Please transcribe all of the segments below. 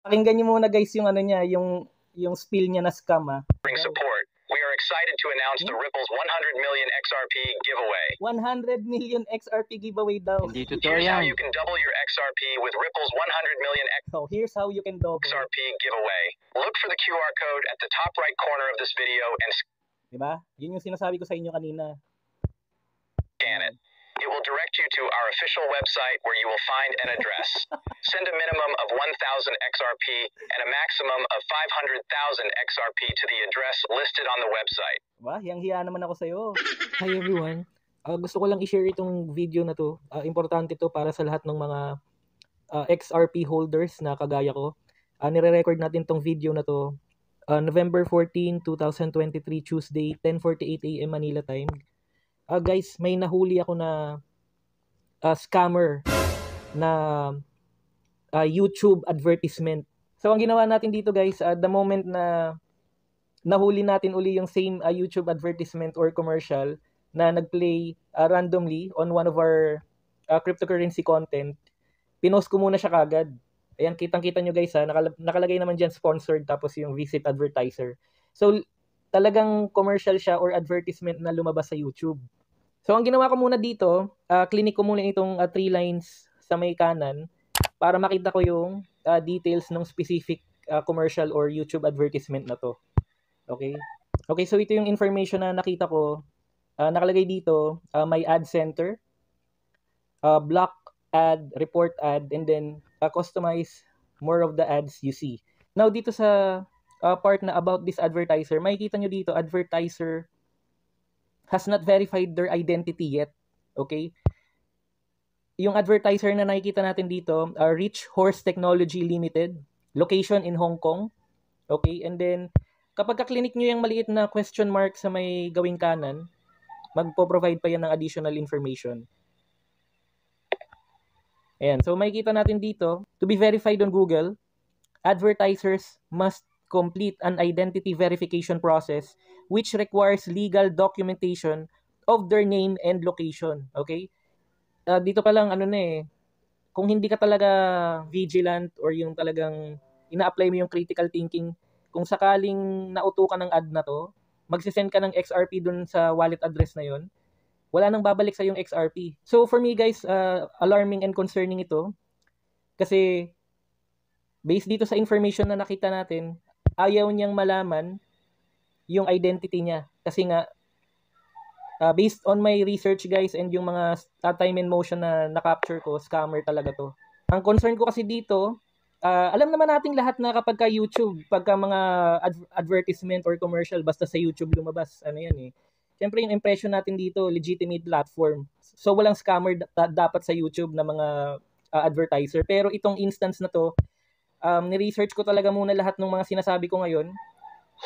Pakinggan niyo muna guys yung ano niya, yung spiel niya na scam Support. We are excited to announce the Ripple's 100 million XRP giveaway. 100 million XRP giveaway daw. Hindi totoo Here's how yan. you can double your XRP with Ripple's 100 million So, here's how you can double. XRP giveaway. Look for the QR code at the top right corner of this video and Diba? Yun yung sinasabi ko sa inyo kanina. scan it. It will direct you to our official website where you will find an address. Send a minimum of 1,000 XRP and a maximum of 500,000 XRP to the address listed on the website. Diba? Hiyang-hiya naman ako sa'yo. Hi everyone. Gusto ko lang i-share itong video na to. Importante to para sa lahat ng mga XRP holders na kagaya ko. Nire-record natin tong video na to. November 14, 2023, Tuesday, 10:48 AM Manila time. Guys, may nahuli ako na scammer na YouTube advertisement. So, ang ginawa natin dito guys, the moment na nahuli natin uli yung same YouTube advertisement or commercial na nag-play randomly on one of our cryptocurrency content, pinost ko muna siya kagad. Ayan, kitang-kita nyo guys nakalagay naman dyan sponsored tapos yung visit advertiser. So, talagang commercial siya or advertisement na lumabas sa YouTube. So, ang ginawa ko muna dito, clinic ko muna itong 3 lines sa may kanan para makita ko yung details ng specific commercial or YouTube advertisement na to. Okay? Okay, so ito yung information na nakita ko. Nakalagay dito, may ad center, block ad, report ad, and then customize more of the ads you see. Now, dito sa part na about this advertiser, makikita nyo dito, advertiser has not verified their identity yet. Okay? Yung advertiser na nakikita natin dito, Rich Horse Technology Limited, location in Hong Kong. Okay? And then, kapag ka-clinic nyo yung maliit na question mark sa may gawing kanan, magpo-provide pa yan ng additional information. Ayan. So, makikita natin dito, to be verified on Google, advertisers must complete an identity verification process which requires legal documentation of their name and location. Okay? Dito pa lang, kung hindi ka talaga vigilant or yung talagang ina-apply mo yung critical thinking, kung sakaling nauto ka ng ad na to, magsisend ka ng XRP dun sa wallet address na yon, wala nang babalik sa yung XRP. So for me guys, alarming and concerning ito kasi based dito sa information na nakita natin, ayaw niyang malaman yung identity niya. Kasi nga, based on my research guys and yung mga time and motion na na-capture ko, scammer talaga to. Ang concern ko kasi dito, alam naman nating lahat na kapag ka YouTube, pagka mga advertisement or commercial, basta sa YouTube lumabas, Siyempre yung impression natin dito, legitimate platform. So walang scammer dapat sa YouTube na mga advertiser. Pero itong instance na to, ni-research ko talaga muna lahat ng mga sinasabi ko ngayon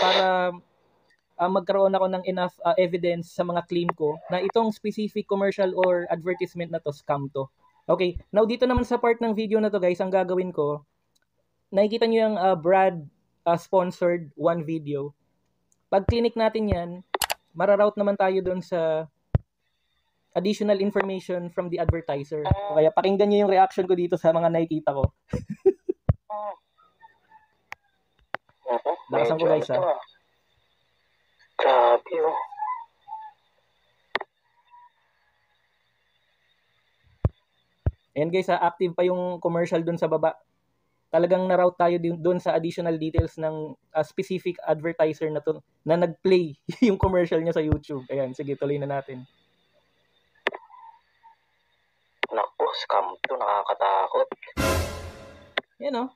para magkaroon ako ng enough evidence sa mga claim ko na itong specific commercial or advertisement na to, scam to. Okay, now dito naman sa part ng video na to guys, ang gagawin ko, nakikita nyo yung Brad sponsored one video. Pag clinic natin yan, mararoute naman tayo doon sa additional information from the advertiser. Kaya pakinggan nyo yung reaction ko dito sa mga nakikita ko. Lakasan ko guys Grabe oh. Ayan guys, active pa yung commercial dun sa baba. Talagang na-route tayo dun sa additional details ng specific advertiser na to, na nag-play yung commercial niya sa YouTube. Ayan, sige, tuloy na natin. Naku, scam to, nakakatakot. Yan oh.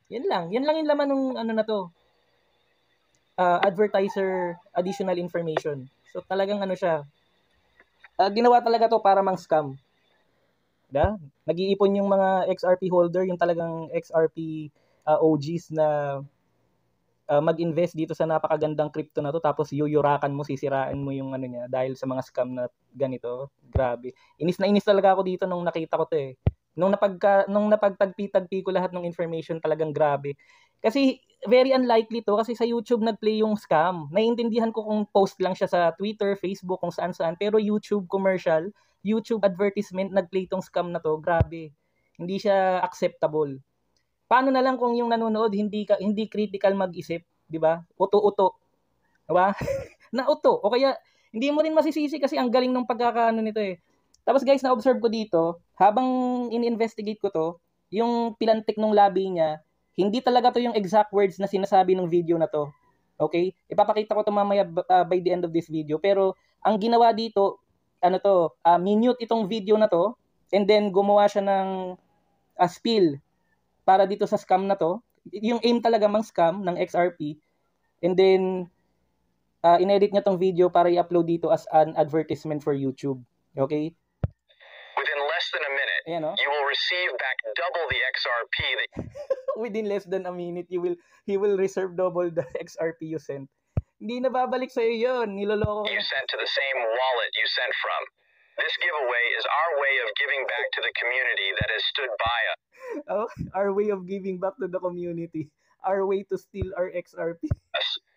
Yan lang yung laman ng na to. Advertiser additional information. So talagang siya. Ginawa talaga to para mang scam. Nag-iipon yung mga XRP holder, yung talagang XRP OGs na mag-invest dito sa napakagandang crypto na to, tapos yuyurakan mo, sisiraan mo yung niya dahil sa mga scam na ganito. Grabe. Inis na inis talaga ako dito nung nakita ko to eh. Nung napagtagpi-tagpi ko lahat ng information, talagang grabe. Kasi very unlikely to kasi sa YouTube nag-play yung scam. Naiintindihan ko kung post lang siya sa Twitter, Facebook, kung saan-saan, pero YouTube commercial, YouTube advertisement, nag-play tong scam na to, grabe. Hindi siya acceptable. Paano na lang kung yung nanonood hindi critical mag-isip, 'di ba? Uto-uto. 'Di ba? Nauto. O kaya hindi mo rin masisisi kasi ang galing ng pagkakaano nito eh. Tapos guys, na-observe ko dito, habang in-investigate ko to, yung pilantik ng labi niya, hindi talaga to yung exact words na sinasabi ng video na to. Okay? Ipapakita ko to mamaya by the end of this video. Pero ang ginawa dito, minute itong video na to, and then gumawa siya ng spill para dito sa scam na to. Yung aim talaga mang scam ng XRP. And then, inedit niya tong video para i-upload dito as an advertisement for YouTube. Okay? Within less than a minute, Ayan, no? you will receive back double the XRP that Within less than a minute, he will reserve double the XRP you sent. Hindi na babalik sa'yo yun. Niloloko you sent to the same wallet you sent from. This giveaway is our way of giving back to the community that has stood by us. Oh, our way of giving back to the community. Our way to steal our XRP.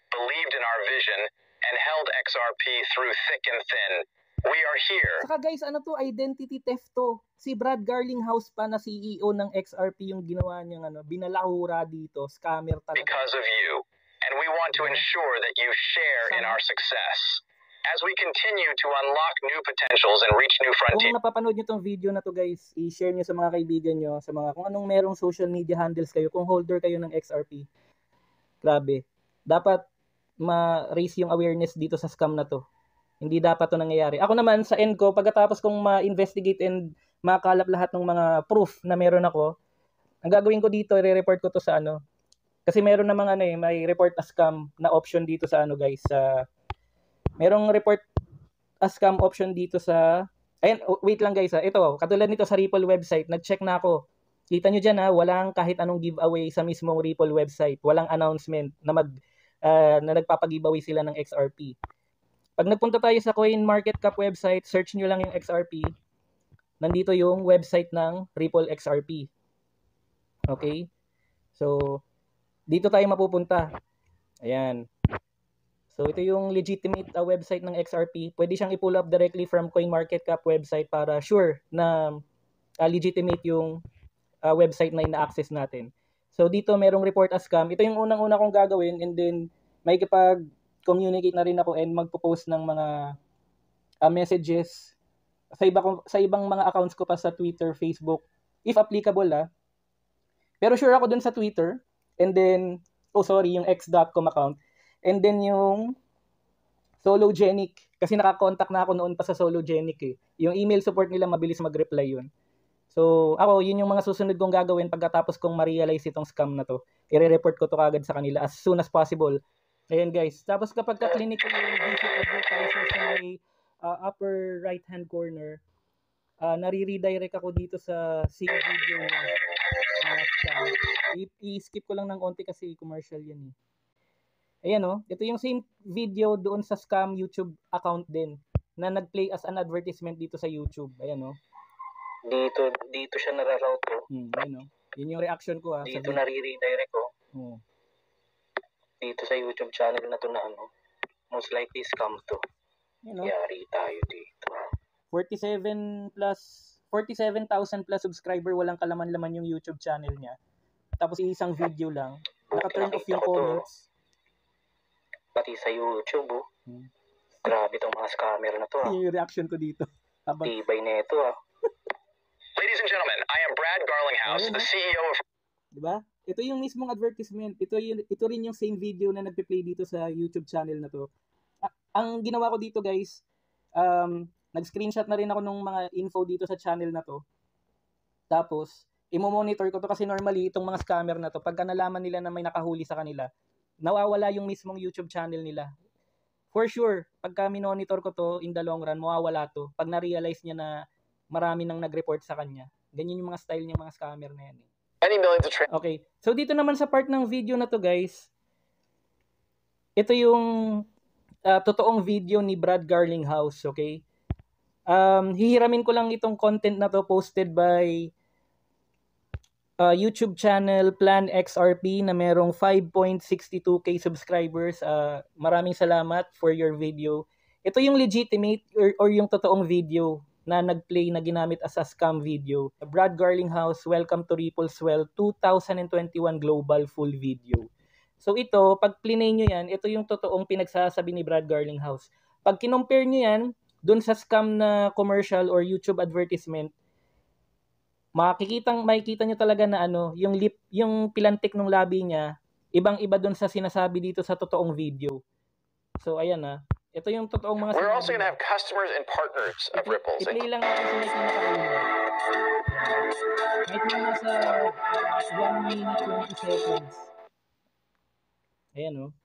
Believed in our vision and held XRP through thick and thin. We are here. Saka guys, ano to? Identity theft to. Si Brad Garlinghouse pa na CEO ng XRP yung ginawa niyang binalahura dito. Scammer talaga. Because of you. And we want to ensure that you share in our success. As we continue to unlock new potentials and reach new frontiers. Kung napapanood nyo tong video na to guys, i-share nyo sa mga kaibigan nyo, sa mga kung anong merong social media handles kayo, kung holder kayo ng XRP. Grabe. Dapat ma-raise yung awareness dito sa scam na to. Hindi dapat to nangyayari. Ako naman sa end ko, pagkatapos kong ma-investigate and makalap lahat ng mga proof na meron ako, ang gagawin ko dito, i-report ko to sa kasi meron namang may report as scam na option dito sa guys, sa merong report as scam option dito sa wait lang guys ito, katulad nito sa Ripple website, nag-check na ako. Kita nyo dyan walang kahit anong giveaway sa mismong Ripple website. Walang announcement na na nagpapag-giveaway sila ng XRP. Pag nagpunta tayo sa CoinMarketCap website, search nyo lang yung XRP. Nandito yung website ng Ripple XRP. Okay? So, dito tayo mapupunta. Ayan. So, ito yung legitimate website ng XRP. Pwede siyang i-pull up directly from CoinMarketCap website para sure na legitimate yung website na ina-access natin. So, dito merong report as scam. Ito yung unang-una kong gagawin, and then may communicate na rin ako and magpo-post ng mga messages sa ibang mga accounts ko pa sa Twitter, Facebook, if applicable Pero sure ako dun sa Twitter, and then, yung x.com account, and then yung Sologenic, kasi nakakontak na ako noon pa sa Sologenic Yung email support nila, mabilis mag-reply yun. So, ako, yun yung mga susunod kong gagawin pagkatapos kong ma-realize itong scam na to. I-report ko to kagad sa kanila as soon as possible. Ayan guys. Tapos kapag ka-clinic ko yung visit advertiser sa may upper right-hand corner, nare-redirect ako dito sa same video niya. I-skip ko lang ng konti kasi commercial yan Ayan ito yung same video doon sa scam YouTube account din na nag-play as an advertisement dito sa YouTube. Ayan Dito siya nararoute Ayan Yun yung reaction ko Dito nare-redirect ko. Dito sa YouTube channel na to na most likely scam to. Yari tayo dito. 47,000 plus subscriber, walang kalaman-laman yung YouTube channel niya. Tapos isang video lang. Naka-turn off yung comments. Pati sa YouTube Grabe tong mga scammer na to Yung reaction ko dito. Tibay na ito Ladies and gentlemen, I am Brad Garlinghouse, the CEO of... Diba? Ito yung mismong advertisement. Ito rin yung same video na nagpe-play dito sa YouTube channel na to. Ang ginawa ko dito guys, nag-screenshot na rin ako ng mga info dito sa channel na to. Tapos, imo-monitor ko to kasi normally itong mga scammer na to, pagka nalaman nila na may nakahuli sa kanila, nawawala yung mismong YouTube channel nila. For sure, pagka minonitor ko to in the long run, mawawala to. Pag na-realize niya na marami nang nag-report sa kanya. Ganyan yung mga style ng mga scammer na yan Okay. So dito naman sa part ng video na to guys, ito yung totoong video ni Brad Garlinghouse, okay? Hihiramin ko lang itong content na to posted by YouTube channel Plan XRP na merong 5.62k subscribers. Maraming salamat for your video. Ito yung legitimate or yung totoong video na nag-play na ginamit as a scam video. Brad Garlinghouse, Welcome to Ripple Swell 2021 Global Full Video. So ito, pag plinay nyo yan, ito yung totoong pinagsasabi ni Brad Garlinghouse. Pag kinompare nyo yan, dun sa scam na commercial or YouTube advertisement, makikita nyo talaga na yung pilantik ng labi niya, ibang-iba dun sa sinasabi dito sa totoong video. So ayan ito yung totoong mga We're also going to have customers and partners of Ripples. I-play lang natin sa may pinakauna. Kahit yung nasa 1 minute 20 seconds. Ayan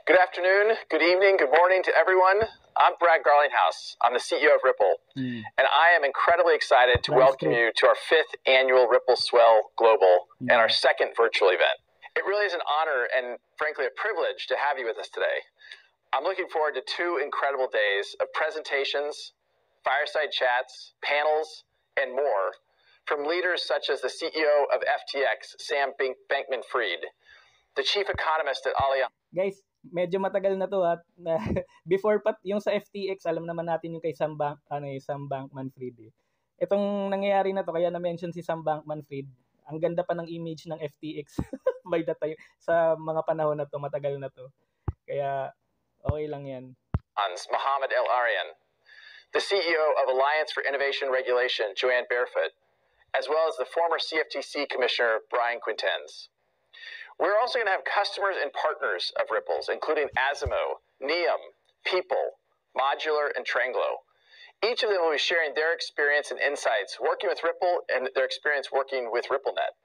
Good afternoon, good evening, good morning to everyone. I'm Brad Garlinghouse. I'm the CEO of Ripple. And I am incredibly excited to welcome you to our 5th annual Ripple Swell Global and our 2nd virtual event. It really is an honor and frankly a privilege to have you with us today. I'm looking forward to 2 incredible days of presentations, fireside chats, panels, and more from leaders such as the CEO of FTX, Sam Bankman-Fried, the chief economist at Allianz. Guys, medyo matagal na to before yung sa FTX, alam naman natin yung kay Sam Bankman-Fried. Itong nangyayari na to, kaya na-mention si Sam Bankman-Fried. Ang ganda pa ng image ng FTX by that time, sa mga panahon na to, matagal na to. Kaya okay lang yan. Mohamed El-Arian, the CEO of Alliance for Innovation Regulation, Joanne Barefoot, as well as the former CFTC Commissioner, Brian Quintenz. We're also going to have customers and partners of Ripples, including Asimo, Neum, People, Modular, and Tranglo. Each of them will be sharing their experience and insights working with Ripple and their experience working with RippleNet.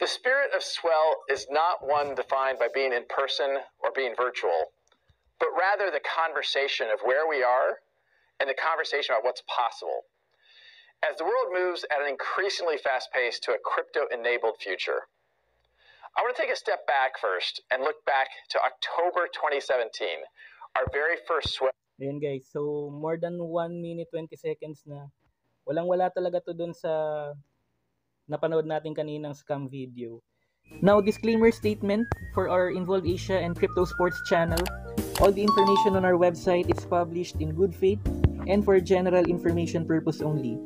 The spirit of Swell is not one defined by being in person or being virtual, but rather the conversation of where we are and the conversation about what's possible. As the world moves at an increasingly fast pace to a crypto-enabled future, I want to take a step back first and look back to October 2017, our very first Swell. Ayan guys, so more than 1 minute 20 seconds na. Walang-wala talaga to dun sa napanood natin kaninang scam video. Now, disclaimer statement for our Involve Asia and Crypto Sports channel. All the information on our website is published in good faith and for general information purpose only.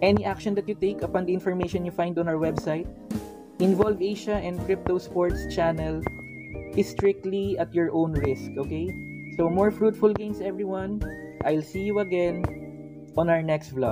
Any action that you take upon the information you find on our website, Involve Asia and Crypto Sports channel, is strictly at your own risk, okay? So more fruitful gains everyone. I'll see you again on our next vlog.